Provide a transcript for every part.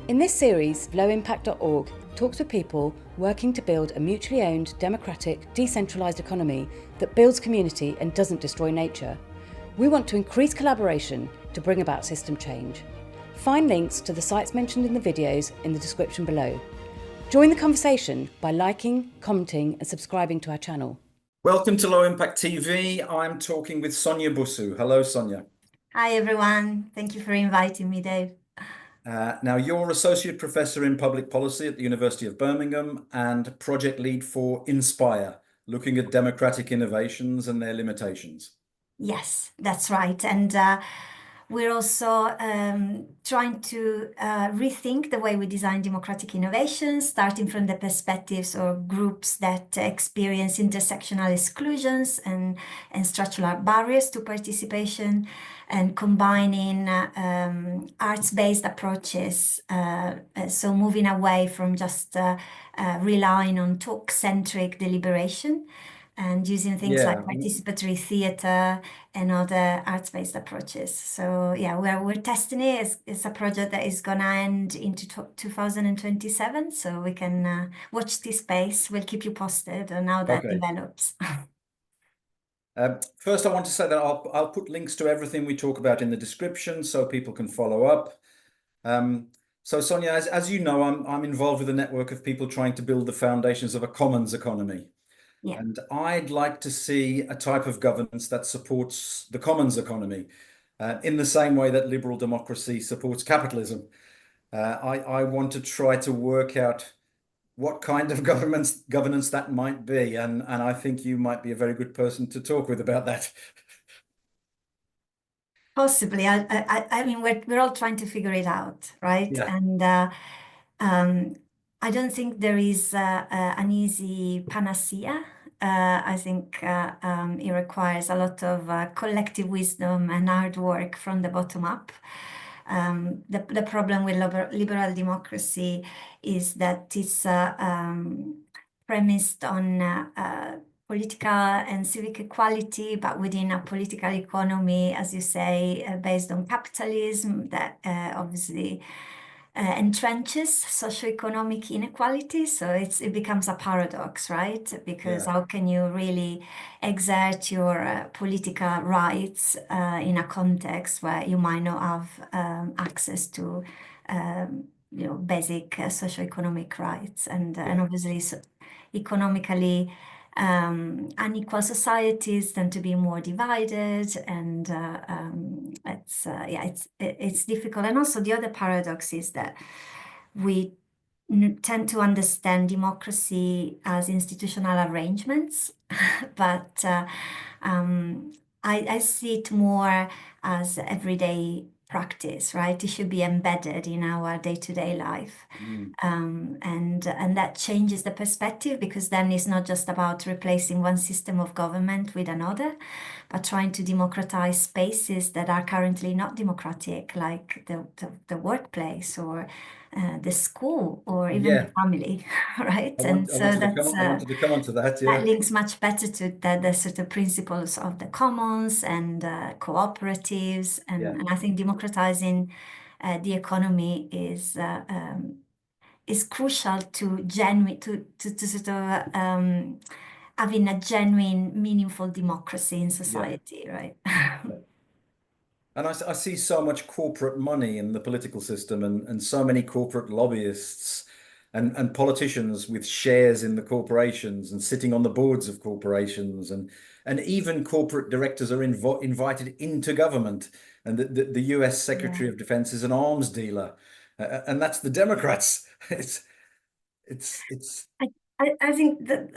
In this series, lowimpact.org talks with people working to build a mutually owned, democratic, decentralised economy that builds community and doesn't destroy nature. We want to increase collaboration to bring about system change. Find links to the sites mentioned in the videos in the description below. Join the conversation by liking, commenting and subscribing to our channel. Welcome to Low Impact TV. I'm talking with Sonia Bussu. Hello, Sonia. Hi, everyone. Thank you for inviting me, Dave. Now, you're Associate Professor in Public Policy at the University of Birmingham and Project Lead for Inspire, looking at democratic innovations and their limitations. Yes, that's right. And we're also trying to rethink the way we design democratic innovations, starting from the perspectives or groups that experience intersectional exclusions and structural barriers to participation, and combining arts-based approaches, so moving away from just relying on talk-centric deliberation and using things like participatory theatre and other arts-based approaches. So yeah, we're testing it. It's a project that is gonna end into 2027, so we can watch this space. We'll keep you posted on how that develops. First, I want to say that I'll put links to everything we talk about in the description so people can follow up. So Sonia, as you know, I'm involved with a network of people trying to build the foundations of a commons economy. Yeah. And I'd like to see a type of governance that supports the commons economy in the same way that liberal democracy supports capitalism. I want to try to work out what kind of governance that might be. And I think you might be a very good person to talk with about that. Possibly. I mean, we're all trying to figure it out, right? Yeah. And I don't think there is an easy panacea. I think it requires a lot of collective wisdom and hard work from the bottom up. The problem with liberal democracy is that it's premised on political and civic equality, but within a political economy, as you say, based on capitalism that obviously entrenches socioeconomic inequality. So it becomes a paradox, right? Because how can you really exert your political rights in a context where you might not have access to basic socioeconomic rights and obviously economically unequal societies tend to be more divided, and it's difficult. And also the other paradox is that we tend to understand democracy as institutional arrangements, but I see it more as everyday practice, right? It should be embedded in our day-to-day life. And that changes the perspective, because then it's not just about replacing one system of government with another, but trying to democratize spaces that are currently not democratic, like the workplace or the school or even the family, right? I wanted to come on to that. That links much better to the sort of principles of the commons and cooperatives, and I think democratizing the economy is crucial to sort of having a genuine, meaningful democracy in society, right? And I see so much corporate money in the political system, and so many corporate lobbyists and politicians with shares in the corporations and sitting on the boards of corporations, and even corporate directors are invited into government. And the US Secretary of Defense is an arms dealer, and that's the Democrats. I think that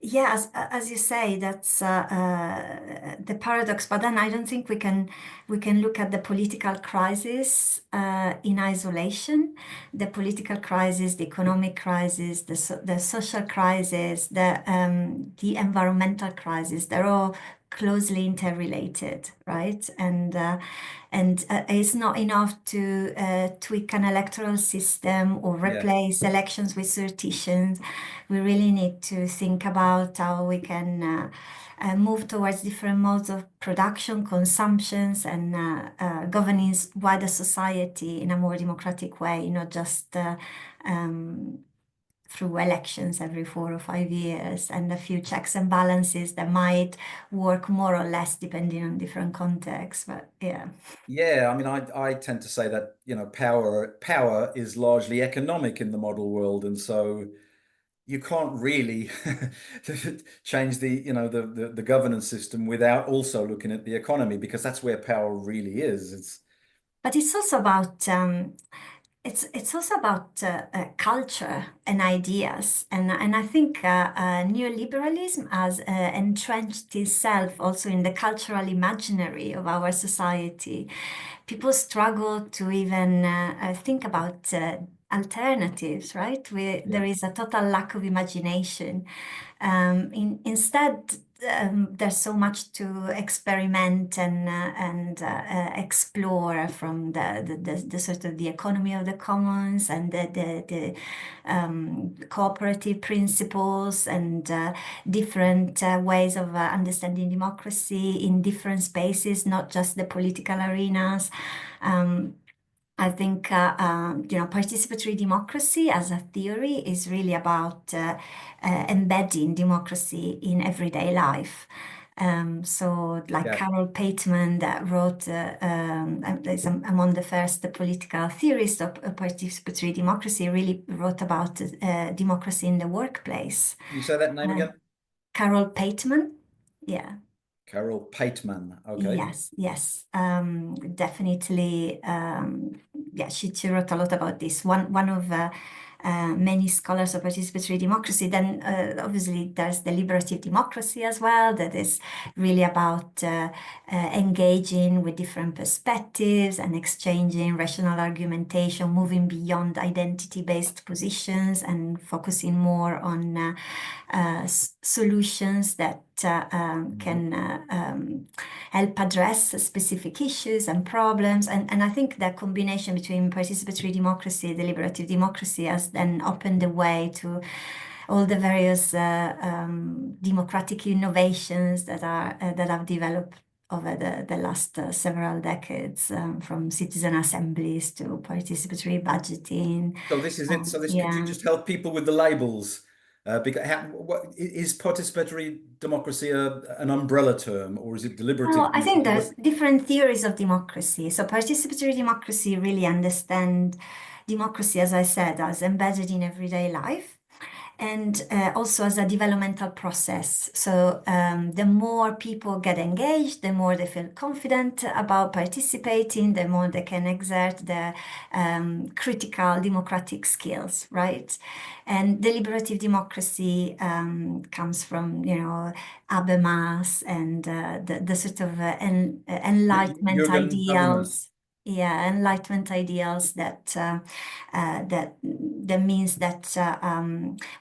yes, as you say, that's the paradox. But then I don't think we can look at the political crisis in isolation. The political crisis, the economic crisis, the social crisis, the environmental crisis, they're all closely interrelated, right? And it's not enough to tweak an electoral system or replace elections with certifications. We really need to think about how we can move towards different modes of production, consumptions, and governing wider society in a more democratic way, not just through elections every 4 or 5 years, and a few checks and balances that might work more or less depending on different contexts. But yeah, I mean, I tend to say that, you know, power is largely economic in the model world, and so you can't really change the, you know, the governance system without also looking at the economy, because that's where power really is. But it's also about it's also about culture and ideas, and I think neoliberalism has entrenched itself also in the cultural imaginary of our society. People struggle to even think about alternatives, right? There is a total lack of imagination. Instead, there's so much to experiment and explore, from the sort of the economy of the commons and the cooperative principles and different ways of understanding democracy in different spaces, not just the political arenas. I think you know, participatory democracy as a theory is really about embedding democracy in everyday life. So like Carol Pateman, that wrote is among the first political theorists of participatory democracy, really wrote about democracy in the workplace. You say that name again? Carol Pateman, yeah. Carol Pateman, okay. Yes, definitely. Yeah, she wrote a lot about this. One of many scholars of participatory democracy. Then obviously there's deliberative democracy as well, that is really about engaging with different perspectives and exchanging rational argumentation, moving beyond identity-based positions and focusing more on solutions that can help address specific issues and problems. And I think that combination between participatory democracy and deliberative democracy has then opened the way to all the various democratic innovations that have developed over the last several decades, from citizen assemblies to participatory budgeting. So this is it. So this, could you just help people with the labels? Because what is participatory democracy an umbrella term, or is it deliberative? Well, I think there's different theories of democracy. So participatory democracy really understand democracy, as I said, as embedded in everyday life, and also as a developmental process. So the more people get engaged, the more they feel confident about participating, the more they can exert their critical democratic skills, right? And deliberative democracy comes from, you know, Habermas and the sort of Enlightenment Jürgen ideals. Yeah, Enlightenment ideals that that means that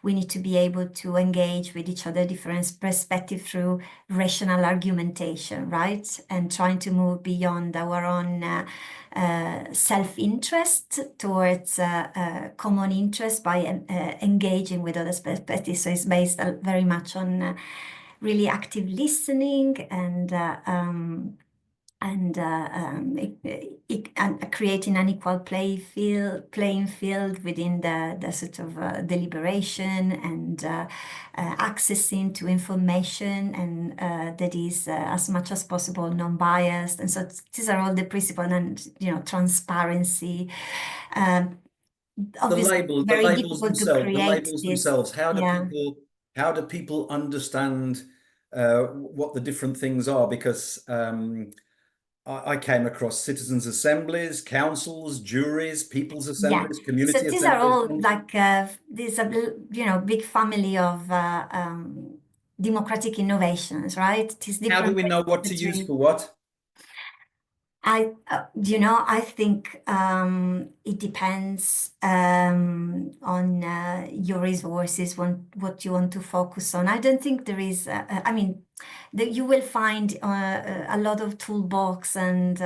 we need to be able to engage with each other, different perspectives through rational argumentation, right? And trying to move beyond our own self-interest towards common interest by engaging with other perspectives. So it's based very much on really active listening and creating an equal playing field within the sort of deliberation and accessing to information, and that is as much as possible non-biased. And so these are all the principles, and, you know, transparency. Obviously, the labels themselves. How do people understand what the different things are? Because I came across citizens' assemblies, councils, juries, people's assemblies, community assemblies. So these are all like these are, you know, big family of democratic innovations, right? How do we know what to use for what? You know, I think it depends on your resources, what you want to focus on. I don't think there is, I mean, you will find a lot of toolbox and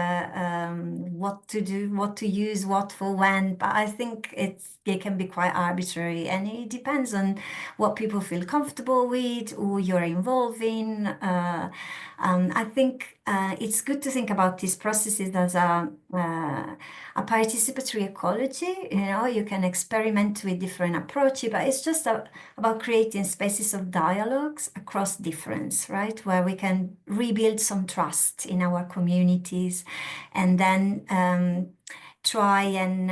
what to do, what to use, what for when. But I think it can be quite arbitrary, and it depends on what people feel comfortable with, who you're involving. I think it's good to think about these processes as a participatory ecology. You know, you can experiment with different approaches, but it's just about creating spaces of dialogues across difference, right? Where we can rebuild some trust in our communities, and then try and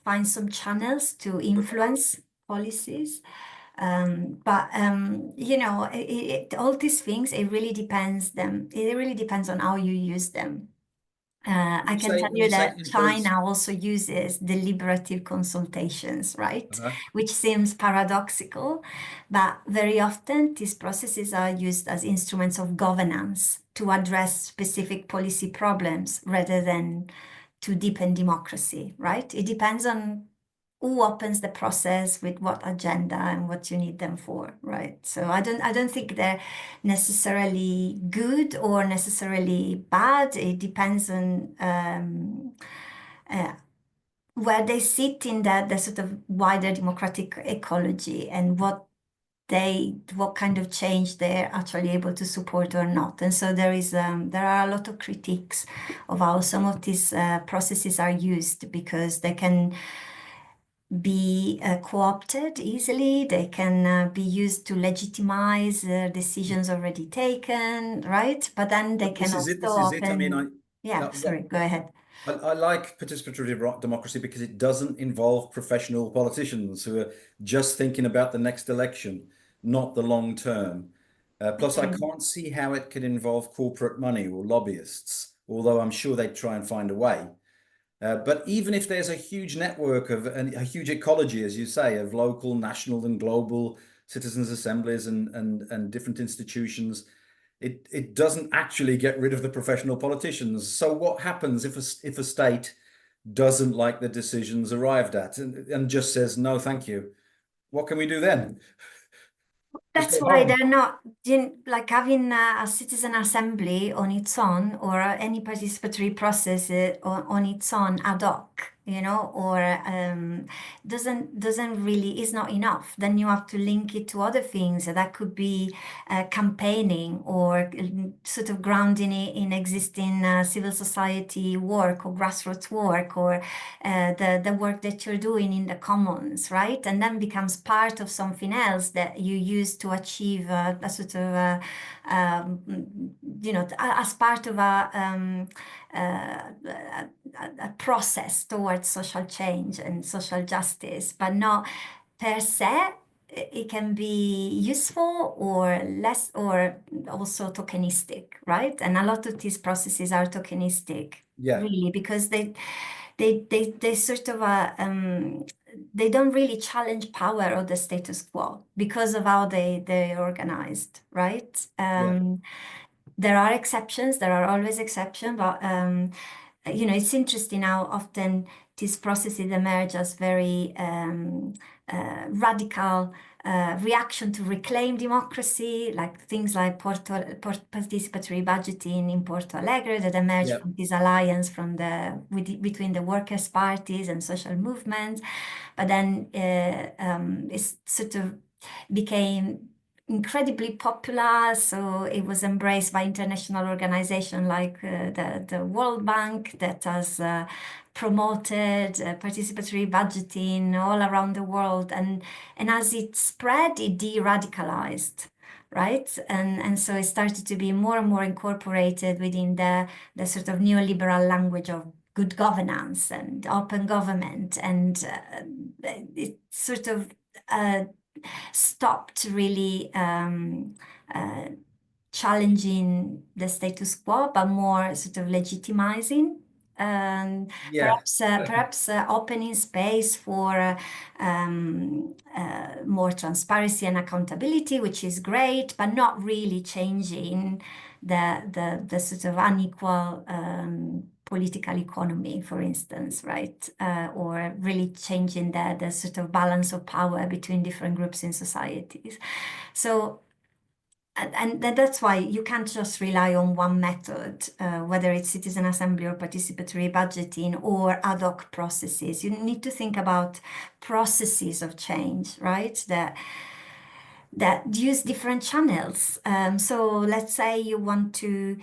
find some channels to influence policies. You know, all these things, it really depends on how you use them. I can tell you that China also uses deliberative consultations, right? Which seems paradoxical, but very often these processes are used as instruments of governance to address specific policy problems rather than to deepen democracy, right? It depends on who opens the process with what agenda and what you need them for, right? So I don't think they're necessarily good or necessarily bad. It depends on where they sit in the sort of wider democratic ecology and what kind of change they're actually able to support or not. And so there are a lot of critiques of how some of these processes are used, because they can be co-opted easily. They can be used to legitimize decisions already taken, right? But then they can also often... I mean, sorry, go ahead. I like participatory democracy because it doesn't involve professional politicians who are just thinking about the next election, not the long term. Plus, I can't see how it could involve corporate money or lobbyists, although I'm sure they'd try and find a way. But even if there's a huge network of a huge ecology, as you say, of local, national, and global citizens' assemblies and different institutions, it doesn't actually get rid of the professional politicians. So what happens if a state doesn't like the decisions arrived at and just says no, thank you? What can we do then? That's why they're not like having a citizen assembly on its own, or any participatory process on its own ad hoc, you know, or doesn't really, is not enough. Then you have to link it to other things that could be campaigning, or sort of grounding it in existing civil society work or grassroots work, or the work that you're doing in the commons, right? And then becomes part of something else that you use to achieve a sort of you know, as part of a process towards social change and social justice, but not per se. It can be useful or less, or also tokenistic, right? And a lot of these processes are tokenistic, really, because they sort of they don't really challenge power or the status quo because of how they're organized, right? There are exceptions, there are always exceptions, but you know, it's interesting how often these processes emerge as very radical reaction to reclaim democracy, like things like participatory budgeting in Porto Alegre that emerged from this alliance between the workers' parties and social movements. But then it sort of became incredibly popular, so it was embraced by international organizations like the World Bank, that has promoted participatory budgeting all around the world, and as it spread, it de-radicalized, right? And so it started to be more and more incorporated within the sort of neoliberal language of good governance and open government, and it sort of stopped really challenging the status quo, but more sort of legitimizing, and perhaps opening space for more transparency and accountability, which is great, but not really changing the sort of unequal political economy, for instance, right? Or really changing the sort of balance of power between different groups in societies. So And that's why you can't just rely on one method, whether it's citizen assembly or participatory budgeting or ad hoc processes. You need to think about processes of change, right? That use different channels. So let's say you want to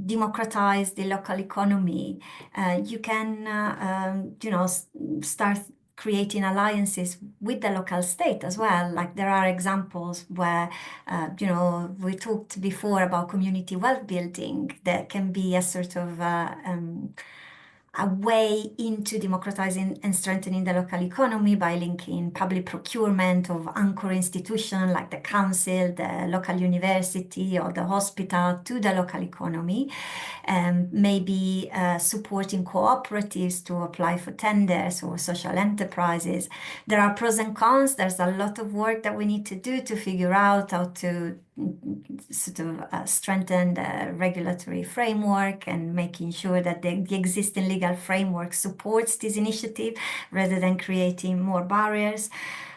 democratize the local economy. You can, start creating alliances with the local state as well. Like there are examples where, we talked before about community wealth building that can be a sort of a way into democratizing and strengthening the local economy by linking public procurement of anchor institutions like the council, the local university, or the hospital to the local economy. Maybe supporting cooperatives to apply for tenders or social enterprises. There are pros and cons. There's a lot of work that we need to do to figure out how to sort of strengthen the regulatory framework and making sure that the existing legal framework supports this initiative rather than creating more barriers.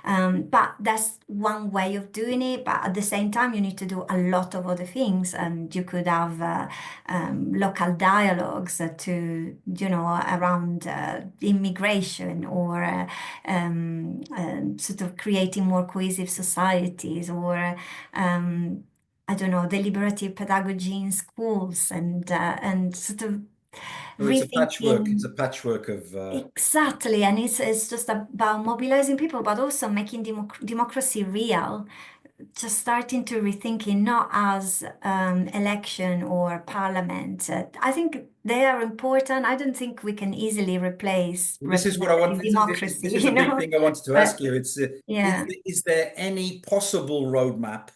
But that's one way of doing it. But at the same time, you need to do a lot of other things. And you could have local dialogues around immigration or sort of creating more cohesive societies or I don't know, deliberative pedagogy in schools and sort of So it's a patchwork. It's rethinking. a patchwork of Exactly, and it's just about mobilizing people, but also making democracy real. Just starting to rethinking not as election or parliament. I think they are important. I don't think we can easily replace This is what I want. representative democracy, This is a big thing I wanted to But ask you. It's yeah. is there any possible roadmap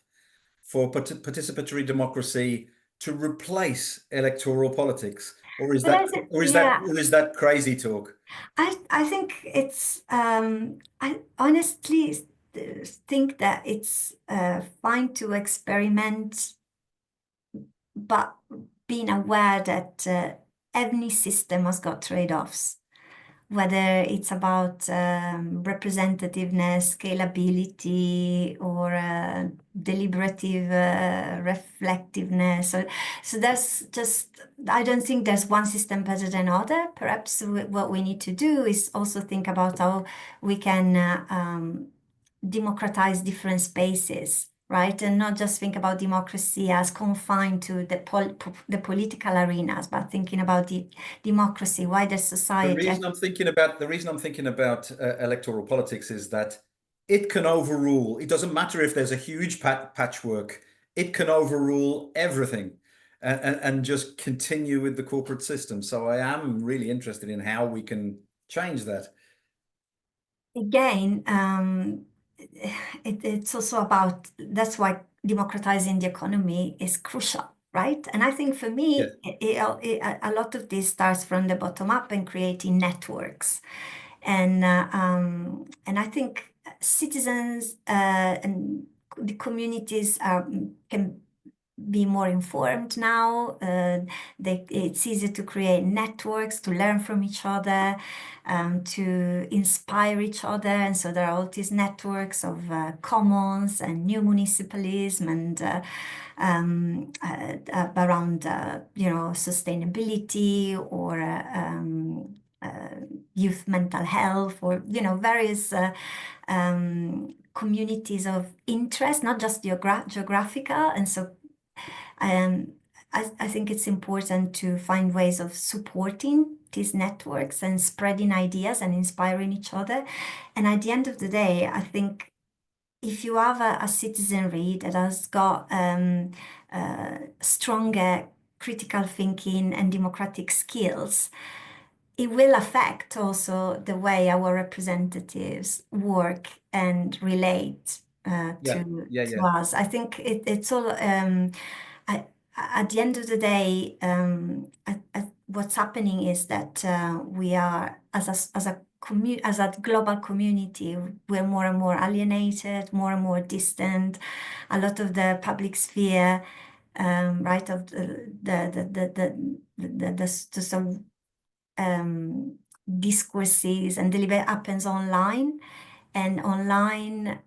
for participatory democracy to replace electoral politics, or is But that I think, or is that yeah, or is that crazy talk? I think it's I honestly think that it's fine to experiment, but being aware that any system has got trade-offs, whether it's about representativeness, scalability, or deliberative reflectiveness. So that's just, I don't think there's one system better than other. Perhaps what we need to do is also think about how we can democratize different spaces, right? And not just think about democracy as confined to the political arenas, but thinking about the democracy, wider society. The reason I'm thinking about electoral politics is that it can overrule. It doesn't matter if there's a huge patchwork. It can overrule everything and just continue with the corporate system. So I am really interested in how we can change that. Again, it's also about, that's why democratizing the economy is crucial, right? And I think for me, a lot of this starts from the bottom up and creating networks. And I think citizens and the communities can be more informed now. It's easier to create networks, to learn from each other, to inspire each other. And so there are all these networks of commons and new municipalism and around sustainability or youth mental health or various communities of interest, not just geographical. And so I think it's important to find ways of supporting these networks and spreading ideas and inspiring each other. And at the end of the day, I think if you have a citizenry that has got stronger critical thinking and democratic skills, it will affect also the way our representatives work and relate to us. I think it's all at the end of the day, what's happening is that we are as a global community, we're more and more alienated, more and more distant. A lot of the public sphere, right, of the discourses and delivery happens online, and online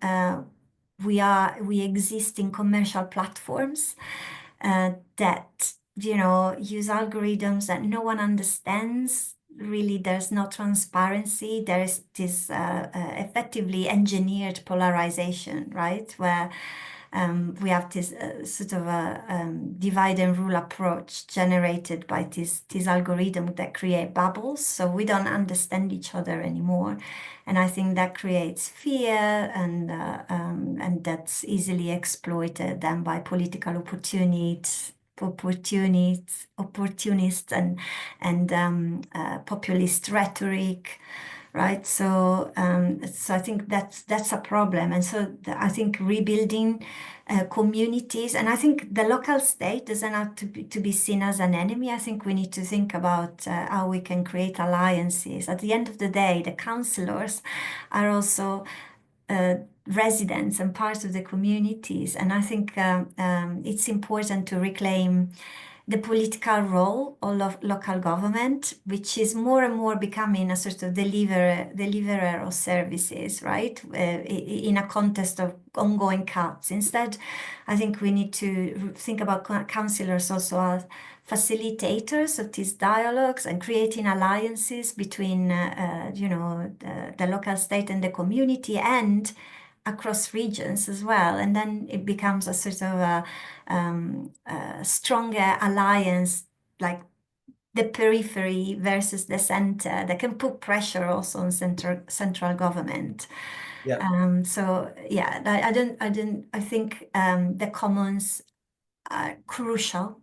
we exist in commercial platforms that, you know, use algorithms that no one understands. Really, there's no transparency. There is this effectively engineered polarization, right? Where we have this sort of a divide and rule approach generated by this algorithm that create bubbles. So we don't understand each other anymore. And I think that creates fear, and that's easily exploited then by political opportunists and populist rhetoric, right? So I think that's a problem, and so I think rebuilding communities, and I think the local state doesn't have to be seen as an enemy. I think we need to think about how we can create alliances. At the end of the day, the councillors are also residents and part of the communities. And I think it's important to reclaim the political role of local government, which is more and more becoming a sort of deliverer of services, right? In a context of ongoing cuts. Instead, I think we need to think about councillors also as facilitators of these dialogues and creating alliances between, you know, the local state and the community, and across regions as well. And then it becomes a sort of a stronger alliance, like the periphery versus the center, that can put pressure also on central government. Yeah. So yeah, I think the commons are crucial,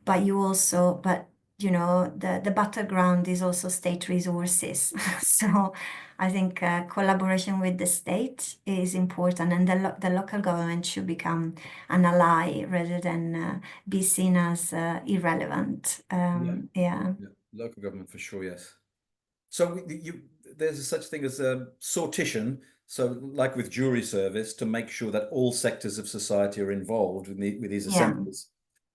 but you know, the battleground is also state resources. So I think collaboration with the state is important, and the local government should become an ally rather than be seen as irrelevant. Yeah. Local government for sure, yes. So there's such thing as a sortition. So like with jury service, to make sure that all sectors of society are involved with these assemblies.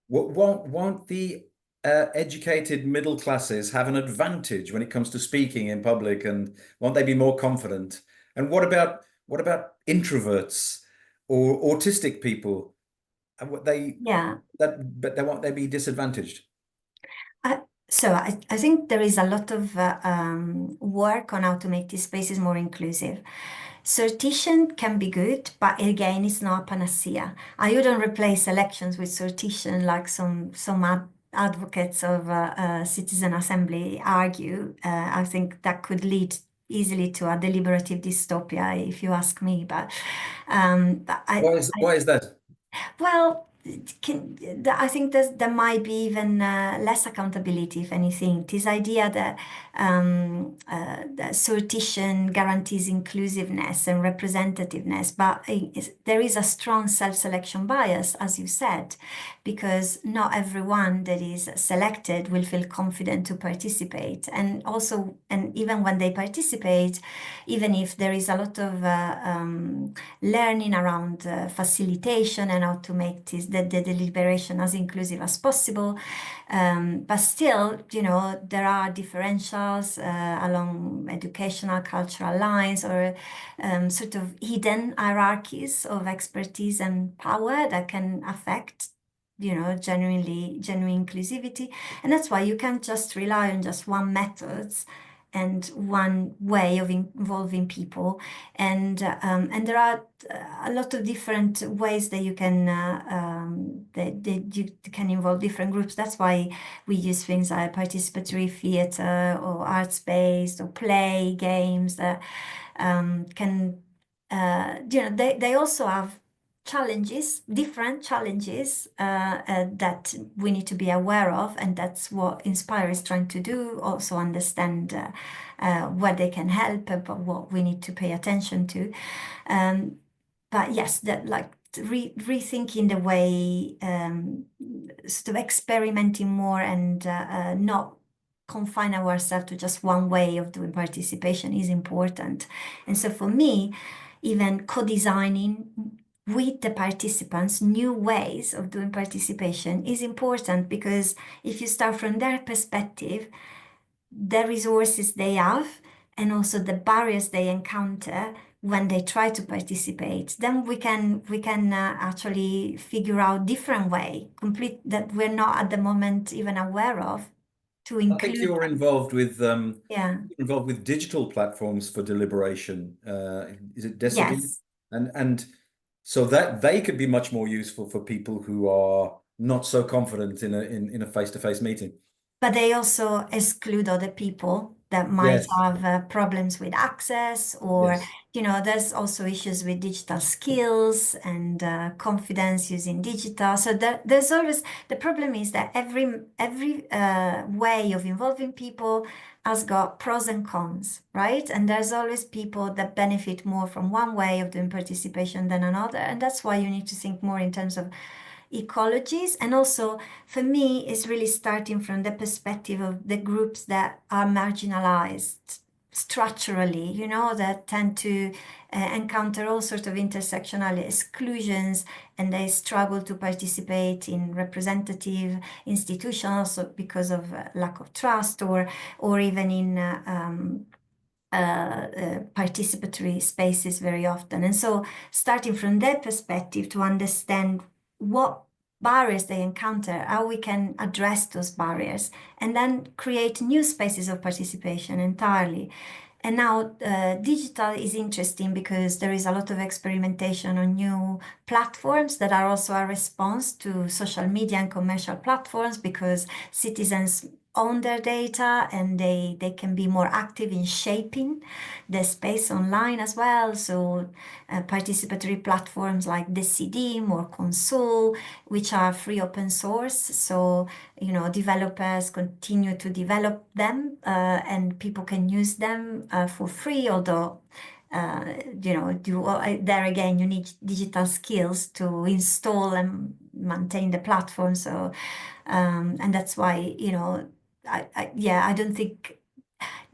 Won't the educated middle classes have an advantage when it comes to speaking in public, and won't they be more confident? And what about introverts or autistic people? Won't they be disadvantaged? So I think there is a lot of work on how to make these spaces more inclusive. Sortition can be good, but again, it's not a panacea. I wouldn't replace elections with sortition like some advocates of citizen assembly argue. I think that could lead easily to a deliberative dystopia, if you ask me. But why is that? Well, I think there might be even less accountability, if anything. This idea that sortition guarantees inclusiveness and representativeness, but there is a strong self-selection bias, as you said, because not everyone that is selected will feel confident to participate. And also, and even when they participate, even if there is a lot of learning around facilitation and how to make the deliberation as inclusive as possible, but still, you know, there are differentials along educational, cultural lines, or sort of hidden hierarchies of expertise and power that can affect, you know, genuine inclusivity. And that's why you can't just rely on just one method and one way of involving people, and there are a lot of different ways that you can involve different groups. That's why we use things like participatory theatre or arts-based or play games that can you know, they also have different challenges that we need to be aware of, and that's what Inspire is trying to do, also understand where they can help, but what we need to pay attention to. But yes, that like rethinking the way, sort of experimenting more, and not confine ourselves to just one way of doing participation is important. And so for me, even co-designing with the participants new ways of doing participation is important, because if you start from their perspective, the resources they have and also the barriers they encounter when they try to participate, then we can actually figure out different way, complete that we're not at the moment even aware of, to I think include. you're Yeah. involved with digital platforms for deliberation. Is it Decibel? Yes. And so that they could be much more useful for people who are not so confident in a face-to-face meeting. But they also exclude other people that might Yes. have problems with access, or, Yes. there's also issues with digital skills and confidence using digital. So there's always, the problem is that every way of involving people has got pros and cons, right? And there's always people that benefit more from one way of doing participation than another. And that's why you need to think more in terms of ecologies. And also, for me, it's really starting from the perspective of the groups that are marginalized structurally, that tend to encounter all sorts of intersectional exclusions, and they struggle to participate in representative institutions because of lack of trust, or even in participatory spaces very often. And so starting from that perspective to understand what barriers they encounter, how we can address those barriers, and then create new spaces of participation entirely. And now digital is interesting because there is a lot of experimentation on new platforms that are also a response to social media and commercial platforms, because citizens own their data and they can be more active in shaping the space online as well. So participatory platforms like Decidim or Console, which are free open source. So, developers continue to develop them and people can use them for free, although there again, you need digital skills to install and maintain the platform. So, and that's why, I don't think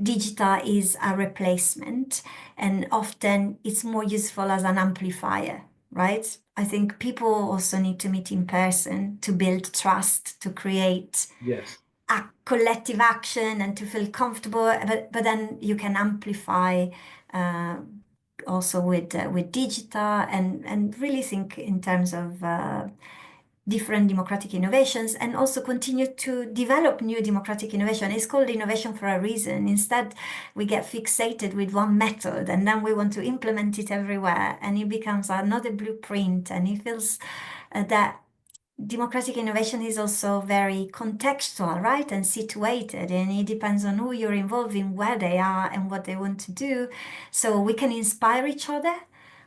digital is a replacement, and often it's more useful as an amplifier, right? I think people also need to meet in person to build trust, to create a collective action and to feel comfortable, but then you can amplify also with digital, and really think in terms of different democratic innovations, and also continue to develop new democratic innovation. It's called innovation for a reason. Instead, we get fixated with one method and then we want to implement it everywhere, and it becomes another blueprint, and it feels that democratic innovation is also very contextual, right, and situated, and it depends on who you're involving, where they are, and what they want to do. So we can inspire each other,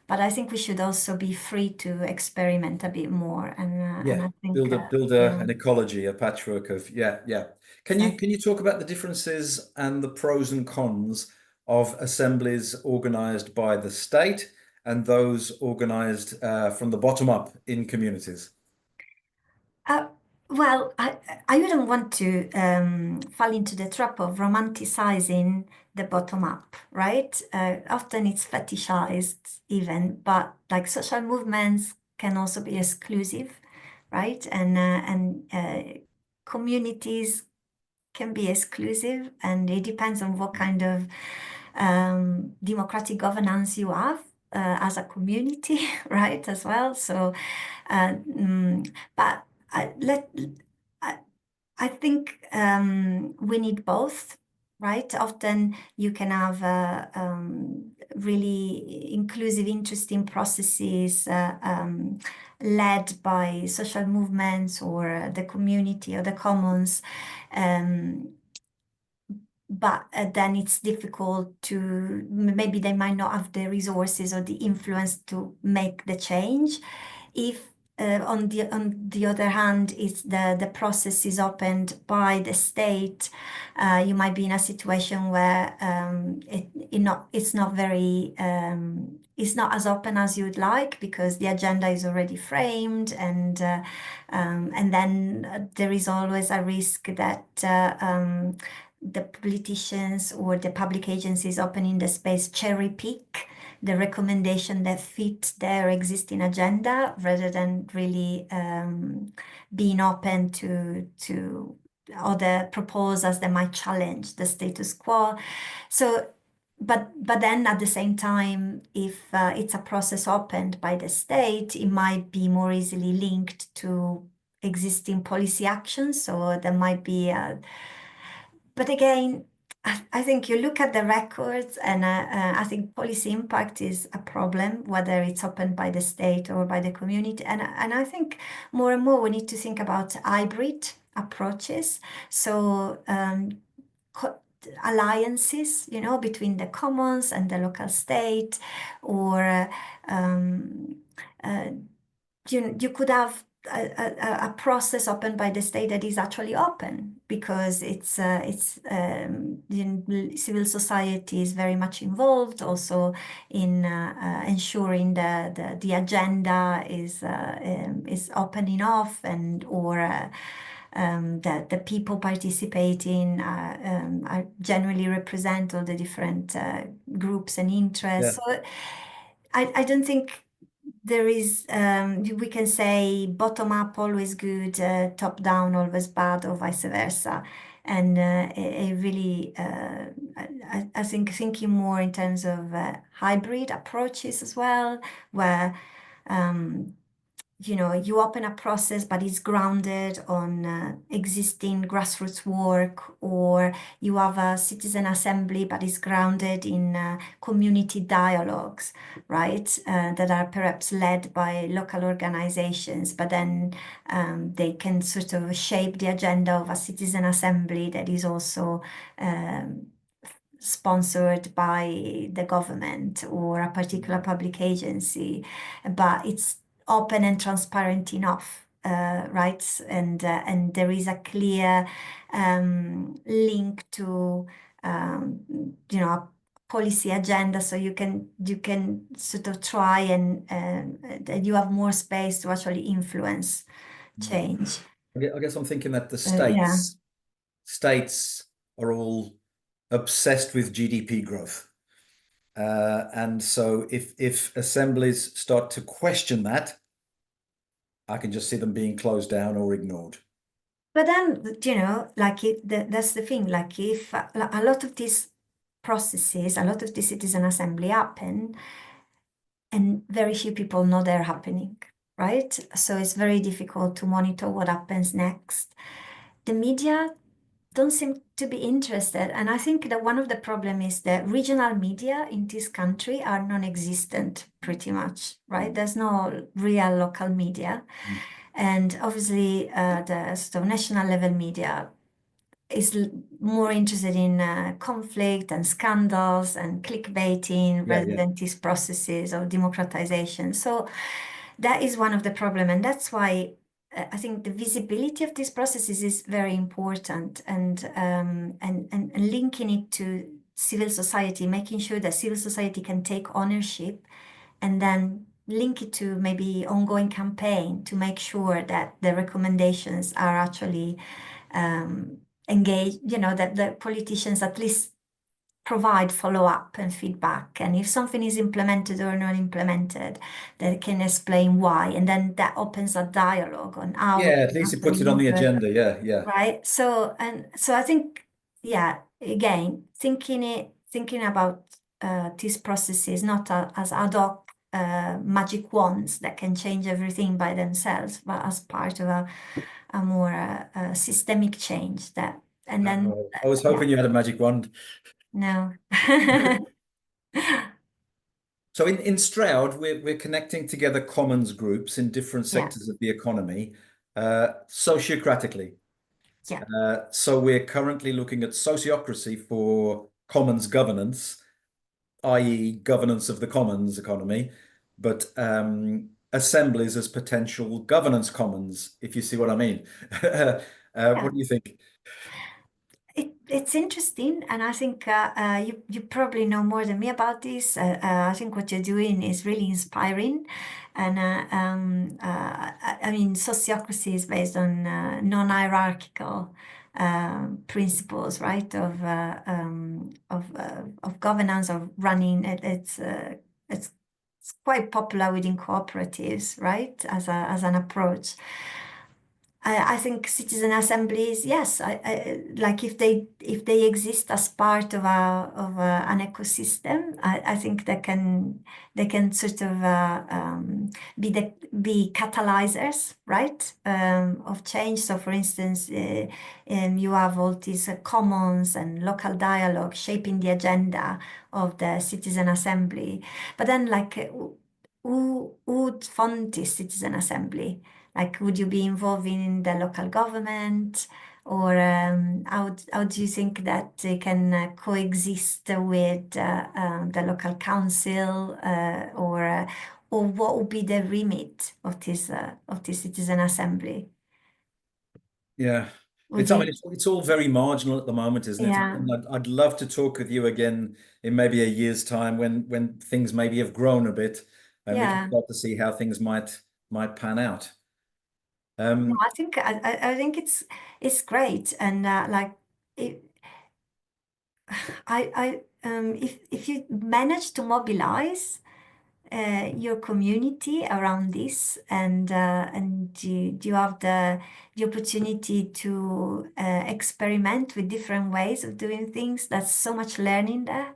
but I think we should also be free to experiment a bit more. And I think build an ecology, a patchwork of Can you talk about the differences and the pros and cons of assemblies organized by the state and those organized from the bottom up in communities? Well, I wouldn't want to fall into the trap of romanticizing the bottom up, right? Often it's fetishized even, but like social movements can also be exclusive, right? And communities can be exclusive, and it depends on what kind of democratic governance you have as a community, right, as well. So, but I think we need both, right? Often you can have really inclusive, interesting processes led by social movements or the community or the commons. But then it's difficult to, maybe they might not have the resources or the influence to make the change. If on the other hand, it's the process is opened by the state, you might be in a situation where it's not very it's not as open as you'd like, because the agenda is already framed, and then there is always a risk that the politicians or the public agencies opening the space cherry pick the recommendation that fit their existing agenda, rather than really being open to other proposals that might challenge the status quo. So but then at the same time, if it's a process opened by the state, it might be more easily linked to existing policy actions. So there might be, but again, I think you look at the records, and I think policy impact is a problem, whether it's opened by the state or by the community. And I think more and more we need to think about hybrid approaches. So alliances, between the commons and the local state, or you could have a process opened by the state that is actually open, because civil society is very much involved also in ensuring the agenda is open enough, and or that the people participating are generally represent all the different groups and interests. Yeah. So I don't think there is, we can say bottom up always good, top down always bad, or vice versa. And it really, I think thinking more in terms of hybrid approaches as well, where you open a process, but it's grounded on existing grassroots work, or you have a citizen assembly, but it's grounded in community dialogues, right? That are perhaps led by local organizations, but then they can sort of shape the agenda of a citizen assembly that is also sponsored by the government or a particular public agency, but it's open and transparent enough, right? And there is a clear link to a policy agenda, so you can sort of try and you have more space to actually influence change. I guess I'm thinking that the Yeah. states are all obsessed with GDP growth. And so if assemblies start to question that, I can just see them being closed down or ignored. But then, like that's the thing, like if a lot of these processes, a lot of the citizen assembly happen, and very few people know they're happening, right? So it's very difficult to monitor what happens next. The media don't seem to be interested. And I think that one of the problem is that regional media in this country are non-existent pretty much, right? There's no real local media. And obviously the sort of national level media is more interested in conflict and scandals and clickbaiting rather than these processes of democratization. So that is one of the problem, and that's why I think the visibility of these processes is very important, and linking it to civil society, making sure that civil society can take ownership, and then link it to maybe ongoing campaign to make sure that the recommendations are actually engaged, that the politicians at least provide follow-up and feedback, and if something is implemented or not implemented, they can explain why, and then that opens a dialogue on how at least it puts it on the agenda. right? So I think, again, thinking about these processes not as ad hoc magic wands that can change everything by themselves, but as part of a more systemic change that, and then I was hoping you had a magic wand. no. So in Stroud, we're connecting together commons groups in different sectors of the economy, sociocratically. So we're currently looking at sociocracy for commons governance, i.e. governance of the commons economy, but assemblies as potential governance commons, if you see what I mean. What do you think? It's interesting, and I think you probably know more than me about this. I think what you're doing is really inspiring, and I mean, sociocracy is based on non-hierarchical principles, right? Of governance, of running. It's quite popular within cooperatives, right? As an approach. I think citizen assemblies, yes, like if they exist as part of an ecosystem, I think they can sort of be catalyzers, right, of change. So, for instance, you have all these commons and local dialogue shaping the agenda of the citizen assembly. But then, like, who would fund this citizen assembly? Like, would you be involving in the local government, or how do you think that they can coexist with the local council, or what would be the remit of this citizen assembly? Yeah. Would I you? mean, it's all very marginal at the moment, isn't it? Yeah, And I'd love to talk with you again in maybe a year's time when things maybe have grown a bit and we can yeah. start to see how things might pan out. No, I think it's great, and like it, if you manage to mobilize your community around this, and you have the opportunity to experiment with different ways of doing things. That's so much learning there.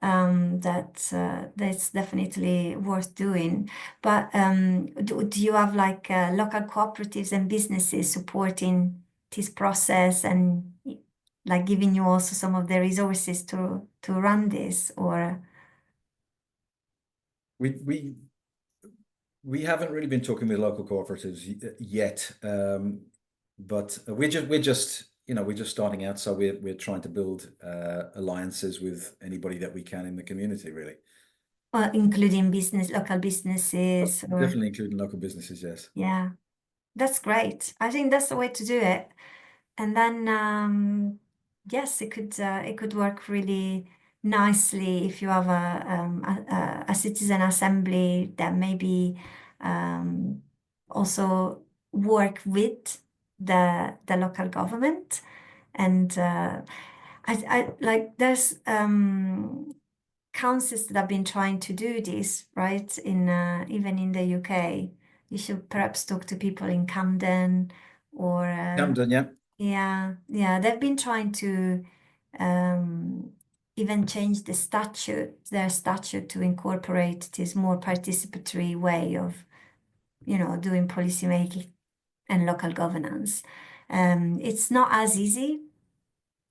That's definitely worth doing. But do you have like local cooperatives and businesses supporting this process, and like giving you also some of the resources to run this, or? We we haven't really been talking with local cooperatives yet, but we're just we're just starting out, so we're trying to build alliances with anybody that we can in the community, really. Including local businesses, or Definitely including local businesses, yes. yeah, that's great. I think that's the way to do it. And then yes, it could work really nicely if you have a citizen assembly that maybe also work with the local government. And I like there's councils that have been trying to do this, right? In even in the UK, you should perhaps talk to people in Camden, or Camden, yeah. yeah, they've been trying to even change their statute to incorporate this more participatory way of, doing policy making and local governance. It's not as easy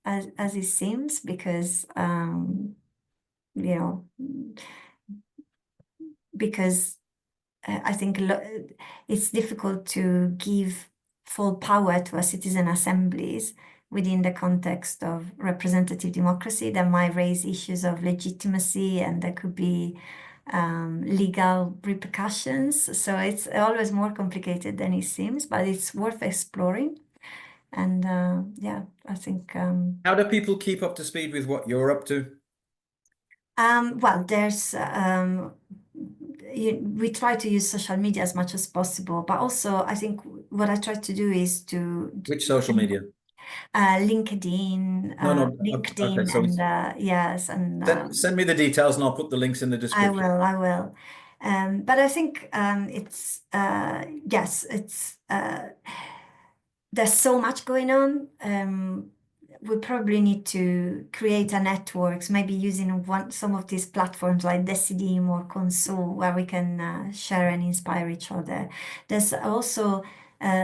as it seems, because you know, because I think it's difficult to give full power to a citizen assemblies within the context of representative democracy. That might raise issues of legitimacy, and there could be legal repercussions. So it's always more complicated than it seems, but it's worth exploring. And yeah, I think. How do people keep up to speed with what you're up to? Well, we try to use social media as much as possible, but also I think what I try to do is to Which social media? LinkedIn, No. Okay, so and yes, and send me the details and I'll put the links in the description. I will. But I think it's yes, it's there's so much going on. We probably need to create a networks, maybe using some of these platforms like Decidim or Console, where we can share and inspire each other. There's also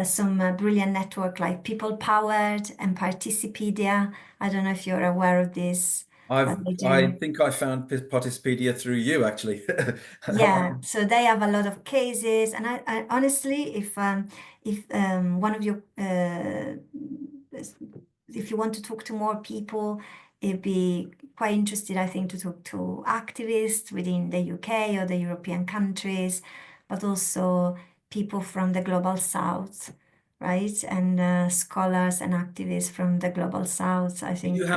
some brilliant network like People Powered and Participedia. I don't know if you're aware of this. But they I do. think I found Participedia through you, actually. Yeah, so they have a lot of cases, and I honestly, if one of your if you want to talk to more people, it'd be quite interested, I think, to talk to activists within the UK or the European countries, but also people from the global south, right? And scholars and activists from the global south. I Do you think.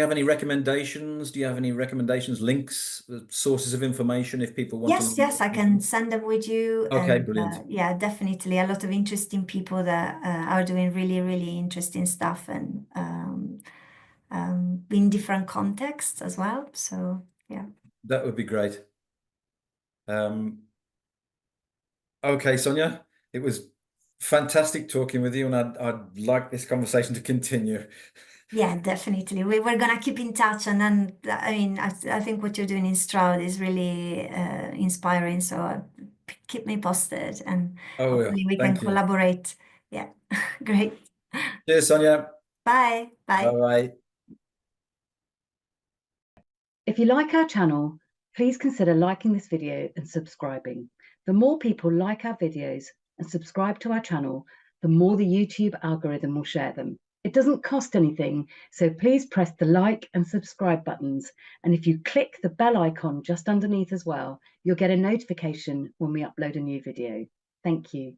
have any recommendations? Do you have any recommendations, links, sources of information if people want to Yes, learn yes, I more? can send them with you. Okay, And brilliant. yeah, definitely a lot of interesting people that are doing really, really interesting stuff, and in different contexts as well. So yeah. That would be great. Okay, Sonia, it was fantastic talking with you, and I'd like this conversation to continue. Yeah, definitely. We're gonna keep in touch, and then I mean, I think what you're doing in Stroud is really inspiring. So keep me posted, and Oh, yeah. hopefully we can Thank you. collaborate. Yeah, great. Cheers, Sonia. Bye. Bye. Bye-bye. If you like our channel, please consider liking this video and subscribing. The more people like our videos and subscribe to our channel, the more the YouTube algorithm will share them. It doesn't cost anything, so please press the like and subscribe buttons. And if you click the bell icon just underneath as well, you'll get a notification when we upload a new video. Thank you.